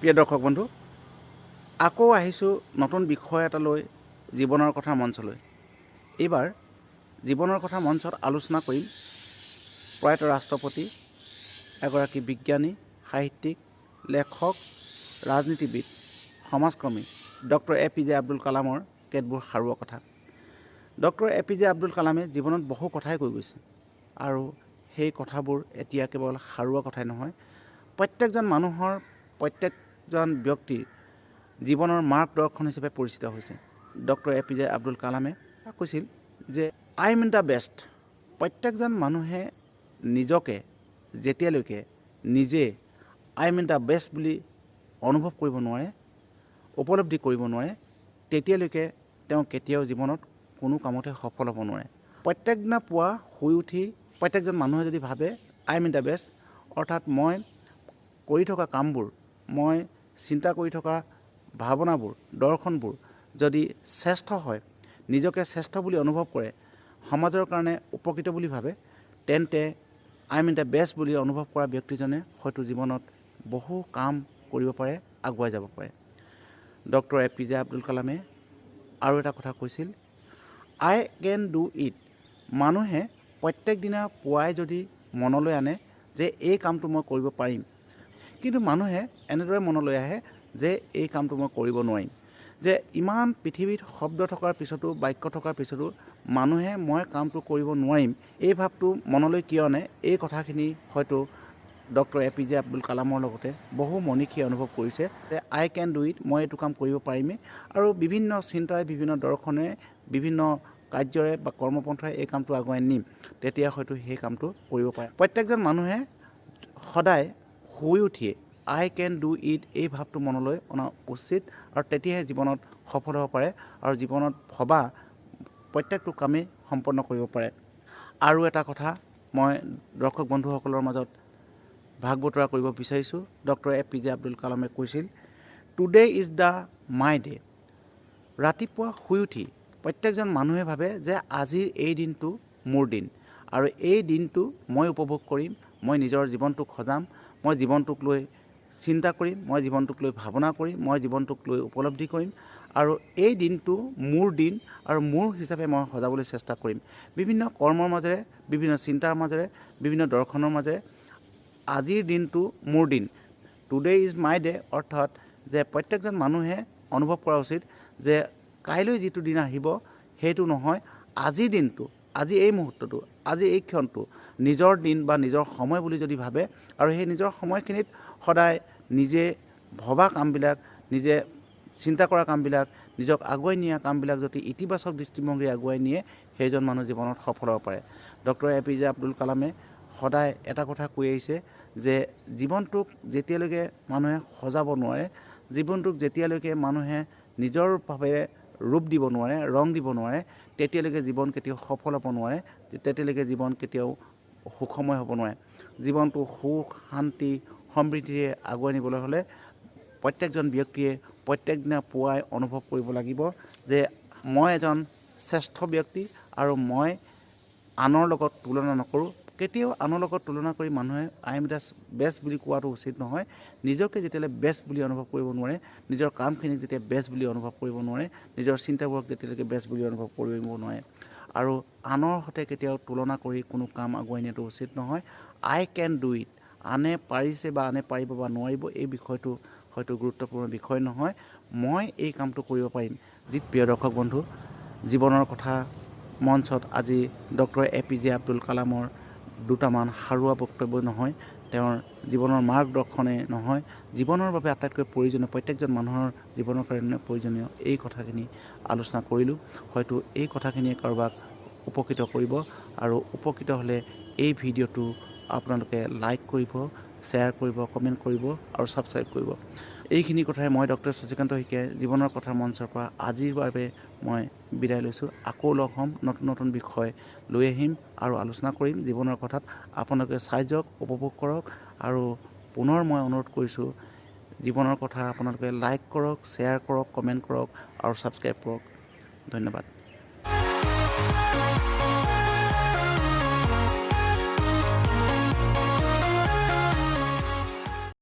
প্ৰিয় দৰ্শক বন্ধু, আকৌ আহিছোঁ নতুন বিষয় এটা লৈ জীৱনৰ কথা মঞ্চলৈ। এইবাৰ জীৱনৰ কথা মঞ্চত আলোচনা কৰিম প্ৰয়াত ৰাষ্ট্ৰপতি, এগৰাকী বিজ্ঞানী, সাহিত্যিক, লেখক, ৰাজনীতিবিদ, সমাজকৰ্মী ডক্টৰ APJ আব্দুল কালামৰ কেতবোৰ সাৰুৱা কথা। ডক্টৰ APJ আব্দুল কালামে জীৱনত বহু কথাই কৈ গৈছে আৰু সেই কথাবোৰ এতিয়া কেৱল সাৰুৱা কথাই নহয়, প্ৰত্যেকজন মানুহৰ, প্ৰত্যেকজন ব্যক্তিৰ জীৱনৰ মাৰ্গদৰ্শন হিচাপে পৰিচিত হৈছে। ডক্টৰ APJ আব্দুল কালামে কৈছিল যে আই এম দ্য বেষ্ট। প্ৰত্যেকজন মানুহে নিজকে যেতিয়ালৈকে নিজে আই এম দ্য বেষ্ট বুলি অনুভৱ কৰিব নোৱাৰে, উপলব্ধি কৰিব নোৱাৰে, তেতিয়ালৈকে তেওঁ কেতিয়াও জীৱনত কোনো কামতে সফল হ'ব নোৱাৰে। প্ৰত্যেক দিনা পুৱা শুই উঠি প্ৰত্যেকজন মানুহে যদি ভাবে আই এম দ্য বেষ্ট, অৰ্থাৎ মই কৰি থকা কামবোৰ, মই চিন্তা কৰি থকা ভাৱনাবোৰ, দৰ্শনবোৰ যদি শ্ৰেষ্ঠ হয়, নিজকে শ্ৰেষ্ঠ বুলি অনুভৱ কৰে, সমাজৰ কাৰণে উপকৃত বুলি ভাবে, তেন্তে আই এম দ্য বেষ্ট বুলি অনুভৱ কৰা ব্যক্তিজনে হয়তো জীৱনত বহু কাম কৰিব পাৰে, আগুৱাই যাব পাৰে। ডক্টৰ APJ আব্দুল কালামে আৰু এটা কথা কৈছিল, আই কেন ডু ইট। মানুহে প্ৰত্যেক দিনা পুৱাই যদি মনলৈ আনে যে এই কামটো মই কৰিব পাৰিম, কিন্তু মানুহে এনেদৰে মনলৈ আহে যে এই কামটো মই কৰিব নোৱাৰিম। যে ইমান পৃথিৱীত শব্দ থকাৰ পিছতো, বাক্য থকাৰ পিছতো মানুহে মই কামটো কৰিব নোৱাৰিম, এই ভাৱটো মনলৈ কিয় আনে, এই কথাখিনি হয়তো ডক্টৰ APJ আব্দুল কালামৰ লগতে বহু মনীষীয়ে অনুভৱ কৰিছে যে আই কেন ডু ইট, মই এইটো কাম কৰিব পাৰিমেই। আৰু বিভিন্ন চিন্তাৰে, বিভিন্ন দৰ্শনে, বিভিন্ন কাৰ্যৰে বা কৰ্মপন্থাৰে এই কামটো আগুৱাই নিম, তেতিয়া হয়তো সেই কামটো কৰিব পাৰে। প্ৰত্যেকজন মানুহে সদায় শুই উঠিয়ে আই কেন ডু ইট এই ভাৱটো মনলৈ অনা উচিত, আৰু তেতিয়াহে জীৱনত সফল হ'ব পাৰে আৰু জীৱনত ভবা প্ৰত্যেকটো কামেই সম্পন্ন কৰিব পাৰে। আৰু এটা কথা মই দৰ্শক বন্ধুসকলৰ মাজত ভাগ বতৰা কৰিব বিচাৰিছোঁ। ডক্টৰ APJ আব্দুল কালামে কৈছিল, today is the my day. ৰাতিপুৱা শুই উঠি প্ৰত্যেকজন মানুহে ভাবে যে আজিৰ এই দিনটো মোৰ দিন, আৰু এই দিনটো মই উপভোগ কৰিম, মই নিজৰ জীৱনটোক সজাম, মই জীৱনটোক লৈ চিন্তা কৰিম, মই জীৱনটোক লৈ ভাৱনা কৰিম, মই জীৱনটোক লৈ উপলব্ধি কৰিম, আৰু এই দিনটো মোৰ দিন আৰু মোৰ হিচাপে মই সজাবলৈ চেষ্টা কৰিম। বিভিন্ন কৰ্মৰ মাজেৰে, বিভিন্ন চিন্তাৰ মাজেৰে, বিভিন্ন দৰ্শনৰ মাজেৰে আজিৰ দিনটো মোৰ দিন, টুডে ইজ মাই ডে, অৰ্থাৎ যে প্ৰত্যেকজন মানুহে অনুভৱ কৰা উচিত যে কাইলৈ যিটো দিন আহিব সেইটো নহয়, আজিৰ দিনটো, আজি এই মুহূৰ্তটো, আজি এই ক্ষণটো নিজৰ দিন বা নিজৰ সময় বুলি যদি ভাবে, আৰু সেই নিজৰ সময়খিনিত সদায় নিজে ভবা কামবিলাক, নিজে চিন্তা কৰা কামবিলাক, নিজক আগুৱাই নিয়া কামবিলাক যদি ইতিবাচক দৃষ্টিভংগী আগুৱাই নিয়ে, সেইজন মানুহ জীৱনত সফল হ'ব পাৰে। ডক্টৰ APJ আব্দুল কালামে সদায় এটা কথা কৈ আহিছে যে জীৱনটোক যেতিয়ালৈকে মানুহে সজাব নোৱাৰে, জীৱনটোক যেতিয়ালৈকে মানুহে নিজৰ ভাৱে ৰূপ দিব নোৱাৰে, ৰং দিব নোৱাৰে, তেতিয়ালৈকে জীৱন কেতিয়াও সফল হ'ব নোৱাৰে, তেতিয়ালৈকে জীৱন কেতিয়াও সুখময় হ'ব নোৱাৰে। জীৱনটো সুখ, শান্তি, সমৃদ্ধিৰে আগুৱাই নিবলৈ হ'লে প্ৰত্যেকজন ব্যক্তিয়ে প্ৰত্যেক দিনা পুৱাই অনুভৱ কৰিব লাগিব যে মই এজন শ্ৰেষ্ঠ ব্যক্তি, আৰু মই আনৰ লগত তুলনা নকৰোঁ। কেতিয়াও আনৰ লগত তুলনা কৰি মানুহে আই এম দ্য বেষ্ট বুলি কোৱাটো উচিত নহয়। নিজকে যেতিয়ালৈ বেষ্ট বুলি অনুভৱ কৰিব নোৱাৰে, নিজৰ কামখিনিক যেতিয়া বেষ্ট বুলি অনুভৱ কৰিব নোৱাৰে, নিজৰ চিন্তাবোৰক যেতিয়ালৈকে বেষ্ট বুলি অনুভৱ কৰিব নোৱাৰে, আৰু আনৰ সৈতে কেতিয়াও তুলনা কৰি কোনো কাম আগুৱাই নিয়াটো উচিত নহয়। আই কেন ডু ইট, আনে পাৰিছে বা আনে পাৰিব বা নোৱাৰিব, এই বিষয়টো হয়তো গুৰুত্বপূৰ্ণ বিষয় নহয়, মই এই কামটো কৰিব পাৰিম। প্ৰিয় দৰ্শক বন্ধু, জীৱনৰ কথা মঞ্চত আজি ডক্টৰ APJ আব্দুল কালামৰ দুটামান সাৰুৱা বক্তব্য নহয়, তেওঁৰ জীৱনৰ মাৰ্গদৰ্শনে নহয়, জীৱনৰ বাবে আটাইতকৈ প্ৰয়োজনীয়, প্ৰত্যেকজন মানুহৰ জীৱনৰ কাৰণে প্ৰয়োজনীয় এই কথাখিনি আলোচনা কৰিলোঁ। হয়তো এই কথাখিনিয়ে কাৰোবাক উপকৃত কৰিব, আৰু উপকৃত হ'লে এই ভিডিঅ'টো আপোনালোকে লাইক কৰিব, শ্বেয়াৰ কৰিব, কমেণ্ট কৰিব আৰু ছাবস্ক্ৰাইব কৰিব। এইখিনি কথাই মই ডক্টৰ শশীকান্ত শইকীয়াই জীৱনৰ কথা মঞ্চৰ পৰা আজিৰ বাবে মই বিদায় লৈছোঁ। আকৌ লগ হ'ম, নতুন নতুন বিষয় লৈ আহিম আৰু আলোচনা কৰিম জীৱনৰ কথাত। আপোনালোকে চাই যাওক, উপভোগ কৰক, আৰু পুনৰ মই অনুৰোধ কৰিছোঁ, জীৱনৰ কথা আপোনালোকে লাইক কৰক, শ্বেয়াৰ কৰক, কমেণ্ট কৰক আৰু ছাবস্ক্ৰাইব কৰক। ধন্যবাদ।